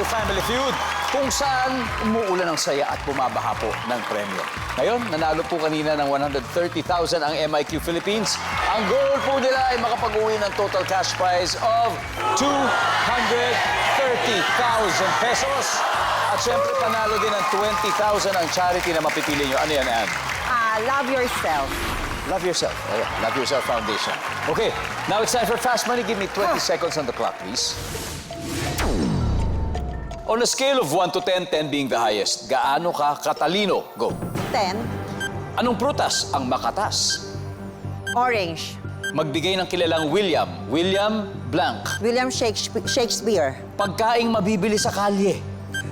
to Family Feud, kung saan umuulan ng saya at bumabaha po ng premyo. Ngayon, nanalo po kanina ng 130,000 ang MIQ Philippines. Ang goal po nila ay makapag-uwi ng total cash prize of 230,000 pesos. At syempre, panalo din ng 20,000 ang charity na mapipili nyo. Ano yan, Ann? Love yourself. Love Yourself. Ayan, Love Yourself Foundation. Okay, now it's time for Fast Money. Give me 20 seconds on the clock, please. On a scale of 1 to 10, 10 being the highest, gaano ka katalino? Go. 10. Anong prutas ang makatas? Orange. Magbigay ng kilalang William. William blank. William Shakespeare. Pagkaing mabibili sa kalye.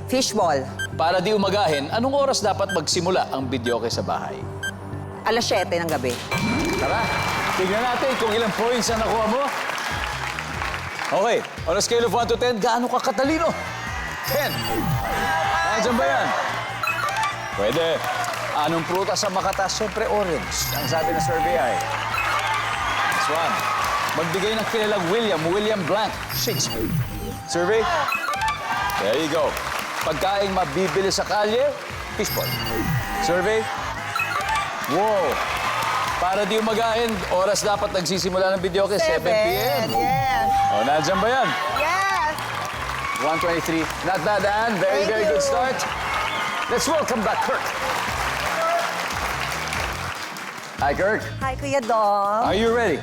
Fishball. Para di umagahin, anong oras dapat magsimula ang videoke sa bahay? Alas 7 ng gabi. Tara, tignan natin kung ilang points ang nakuha mo. Okay, on a scale of 1 to 10, gaano ka katalino? 10. Nandiyan ba yan? Pwede. Anong prutas ang makatas? Siyempre, orange. Ang sabi ng survey ay... Next one. Magbigay ng kilalang William blank. Shakespeare. Survey? There you go. Pagkaing mabibili sa kalye, fishball. Survey? Wow! Para di umagahin, oras dapat nagsisimula ng videoke, 7 p.m. Yes. O, nandiyan ba yan? Yes. 123. Not bad, Ann. Very, Thank very you. good start. Let's welcome back Kirk. Hi, Kirk. Hi, Kuya Dong. Are you ready?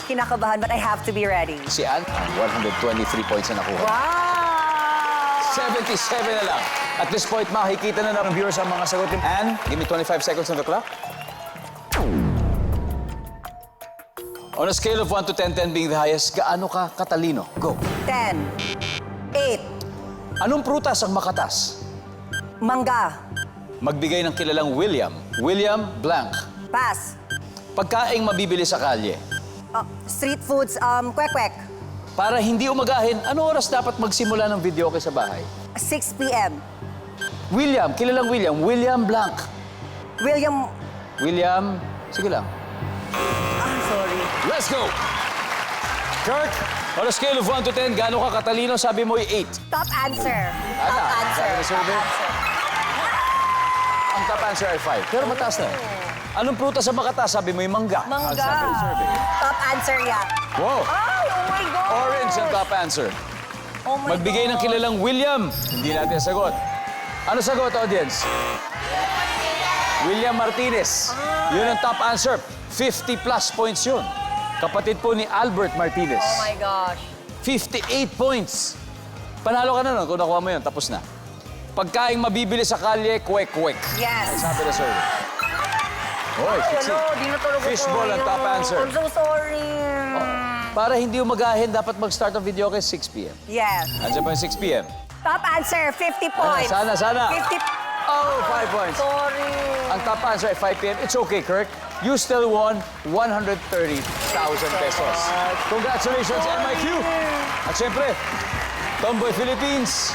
Kinakabahan, but I have to be ready. Si Ann, 123 points na nakuha. Wow! 77 na lang. At this point, makikita na ng viewers ang mga sagot. Ann, give me 25 seconds on the clock. On a scale of 1 to 10, 10 being the highest, gaano ka katalino? Go. 10. 8. Anong prutas ang makatas? Mangga. Magbigay ng kilalang William. William blank. Pass. Pagkaing mabibili sa kalye. Street foods, kwek-kwek. Para hindi umagahin, ano oras dapat magsimula ng videoke sa bahay? 6 p.m. William, kilalang William. William blank. William, sige lang. sorry. Let's go! Kirk, on a scale of 1 to 10, gaano ka katalino? Sabi mo 8. Top answer. Ano? Top answer. Sabi ng Top survey? answer. Ang top answer ay 5. Pero mataas na. Anong prutas ang makatas? Sabi mo yung mangga. Ang Mangga. sabi ng survey. Top answer yan. Wow! Ay, oh my God! Orange ang top answer. Oh my Magbigay ng God. kilalang William. Hindi natin sagot. Ano sagot, audience? William Martinez. Yun ang top answer. 50 plus points yun. Kapatid po ni Albert Martinez. Oh my gosh. 58 points. Panalo ka na nun kung nakuha mo yun. Tapos na. Pagkaing mabibili sa kalye, kwek-kwek. Yes. Sabi na survey. Hoy, siksi. Di na talaga Fishball ang top answer. I'm so sorry. Para hindi umagahin, dapat mag-start ang video kay 6 p.m. Yes. Andiyan pa yung 6 p.m. Top answer, 50 points. Sana. 50... Oh, 5 points. Sorry. Ang top answer ay 5 p.m. It's okay, Kirk. You still won 130,000 pesos. Congratulations, MIQ! At syempre, Tomboy Philippines,